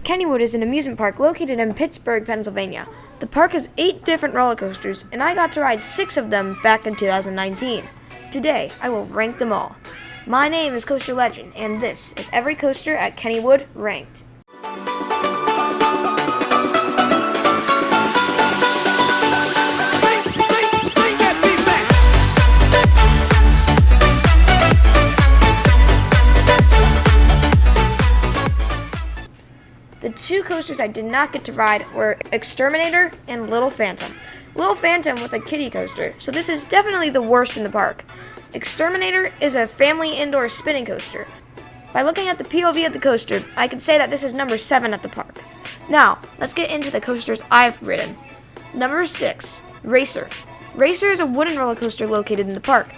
Kennywood is an amusement park located in Pittsburgh, Pennsylvania. The park has 8 different roller coasters, and I got to ride 6 of them back in 2019. Today, I will rank them all. My name is Coaster Legend, and this is every coaster at Kennywood ranked. The 2 coasters I did not get to ride were Exterminator and Little Phantom. Little Phantom was a kiddie coaster, so this is definitely the worst in the park. Exterminator is a family indoor spinning coaster. By looking at the POV of the coaster, I can say that this is number 7 at the park. Now, let's get into the coasters I've ridden. Number 6, Racer. Racer is a wooden roller coaster located in the park.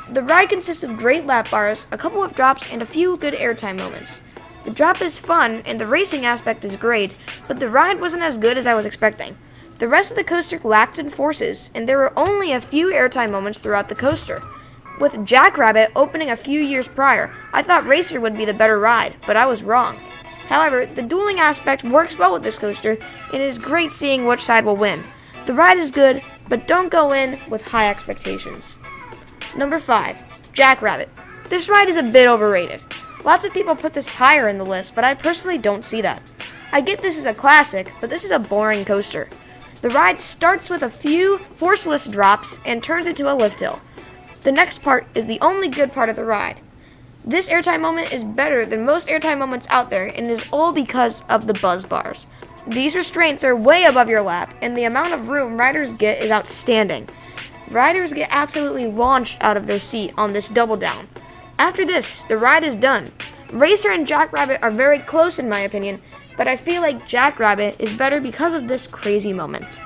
The ride consists of great lap bars, a couple of drops, and a few good airtime moments. The drop is fun, and the racing aspect is great, but the ride wasn't as good as I was expecting. The rest of the coaster lacked in forces, and there were only a few airtime moments throughout the coaster. With Jackrabbit opening a few years prior, I thought Racer would be the better ride, but I was wrong. However, the dueling aspect works well with this coaster, and it is great seeing which side will win. The ride is good, but don't go in with high expectations. Number 5, Jackrabbit. This ride is a bit overrated. Lots of people put this higher in the list, but I personally don't see that. I get this is a classic, but this is a boring coaster. The ride starts with a few forceless drops and turns into a lift hill. The next part is the only good part of the ride. This airtime moment is better than most airtime moments out there, and it is all because of the buzz bars. These restraints are way above your lap, and the amount of room riders get is outstanding. Riders get absolutely launched out of their seat on this double down. After this, the ride is done. Racer and Jackrabbit are very close in my opinion, but I feel like Jackrabbit is better because of this crazy moment.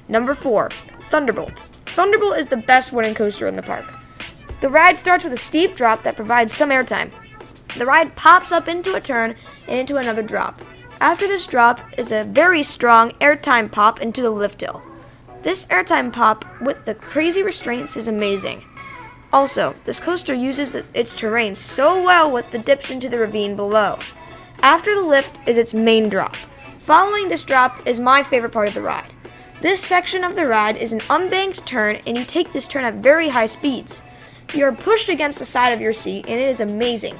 Number 4, Thunderbolt. Thunderbolt is the best wooden coaster in the park. The ride starts with a steep drop that provides some airtime. The ride pops up into a turn and into another drop. After this drop is a very strong airtime pop into the lift hill. This airtime pop with the crazy restraints is amazing. Also, this coaster uses its terrain so well with the dips into the ravine below. After the lift is its main drop. Following this drop is my favorite part of the ride. This section of the ride is an unbanked turn, and you take this turn at very high speeds. You are pushed against the side of your seat, and it is amazing.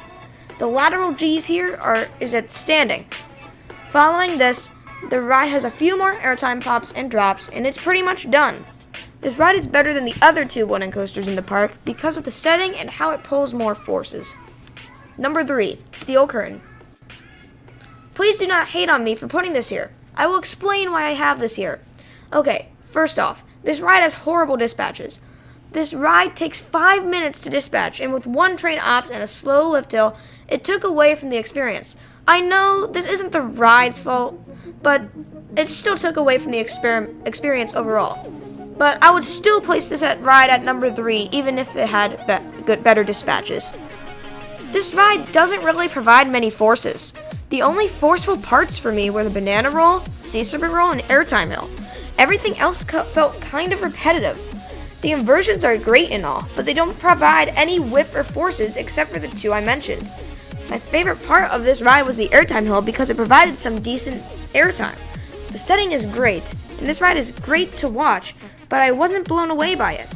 The lateral G's here is outstanding. Following this, the ride has a few more airtime pops and drops, and it's pretty much done. This ride is better than the other 2 wooden coasters in the park because of the setting and how it pulls more forces. Number 3, Steel Curtain. Please do not hate on me for putting this here. I will explain why I have this here. Okay, first off, this ride has horrible dispatches. This ride takes 5 minutes to dispatch, and with 1 train ops and a slow lift hill, it took away from the experience. I know this isn't the ride's fault, but it still took away from the experience overall. But I would still place this ride at number 3, even if it had better dispatches. This ride doesn't really provide many forces. The only forceful parts for me were the banana roll, sea serpent roll, and airtime hill. Everything else felt kind of repetitive. The inversions are great and all, but they don't provide any whip or forces except for the 2 I mentioned. My favorite part of this ride was the airtime hill because it provided some decent airtime. The setting is great, and this ride is great to watch, but I wasn't blown away by it.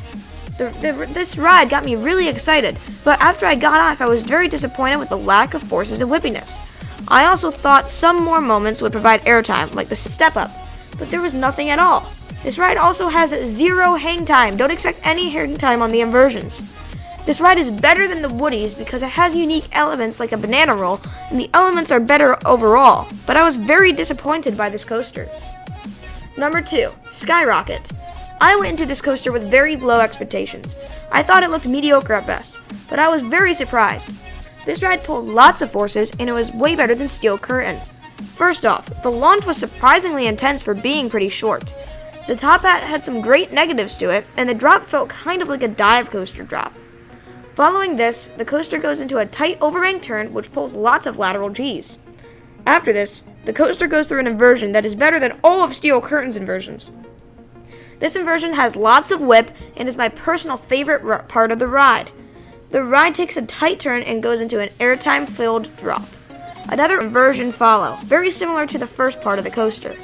This ride got me really excited, but after I got off, I was very disappointed with the lack of forces and whippiness. I also thought some more moments would provide airtime, like the step up, but there was nothing at all. This ride also has 0 hang time. Don't expect any hang time on the inversions. This ride is better than the Woodies because it has unique elements like a banana roll, and the elements are better overall, but I was very disappointed by this coaster. Number 2, Skyrocket. I went into this coaster with very low expectations. I thought it looked mediocre at best, but I was very surprised. This ride pulled lots of forces, and it was way better than Steel Curtain. First off, the launch was surprisingly intense for being pretty short. The top hat had some great negatives to it, and the drop felt kind of like a dive coaster drop. Following this, the coaster goes into a tight overbanked turn which pulls lots of lateral G's. After this, the coaster goes through an inversion that is better than all of Steel Curtain's inversions. This inversion has lots of whip and is my personal favorite part of the ride. The ride takes a tight turn and goes into an airtime-filled drop. Another inversion follow, very similar to the first part of the coaster.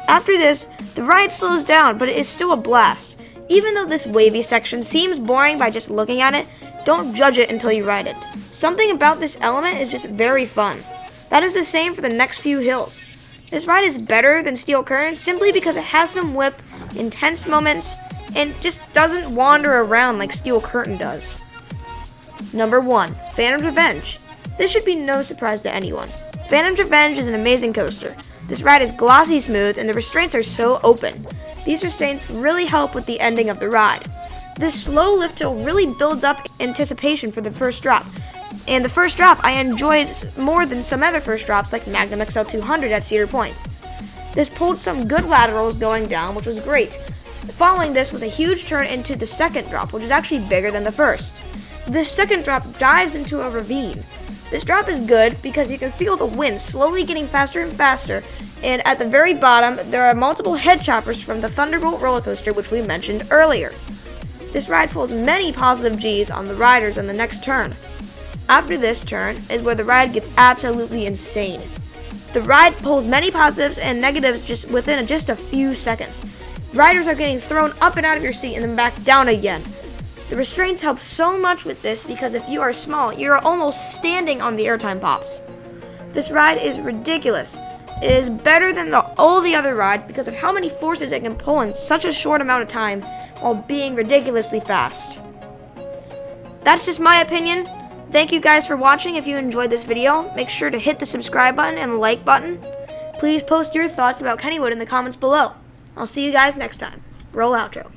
After this, the ride slows down, but it is still a blast. Even though this wavy section seems boring by just looking at it, don't judge it until you ride it. Something about this element is just very fun. That is the same for the next few hills. This ride is better than Steel Curtain simply because it has some whip, intense moments, and just doesn't wander around like Steel Curtain does. Number 1, Phantom's Revenge. This should be no surprise to anyone. Phantom's Revenge is an amazing coaster. This ride is glossy smooth and the restraints are so open. These restraints really help with the ending of the ride. This slow lift hill really builds up anticipation for the first drop. And the first drop I enjoyed more than some other first drops like Magnum XL 200 at Cedar Point. This pulled some good laterals going down, which was great. Following this was a huge turn into the second drop, which is actually bigger than the first. This second drop dives into a ravine. This drop is good because you can feel the wind slowly getting faster and faster, and at the very bottom there are multiple head choppers from the Thunderbolt roller coaster which we mentioned earlier. This ride pulls many positive G's on the riders on the next turn. After this turn is where the ride gets absolutely insane. The ride pulls many positives and negatives just within just a few seconds. Riders are getting thrown up and out of your seat and then back down again. The restraints help so much with this because if you are small, you're almost standing on the airtime pops. This ride is ridiculous. It is better than all the other rides because of how many forces it can pull in such a short amount of time while being ridiculously fast. That's just my opinion. Thank you guys for watching. If you enjoyed this video, make sure to hit the subscribe button and the like button. Please post your thoughts about Kennywood in the comments below. I'll see you guys next time. Roll outro.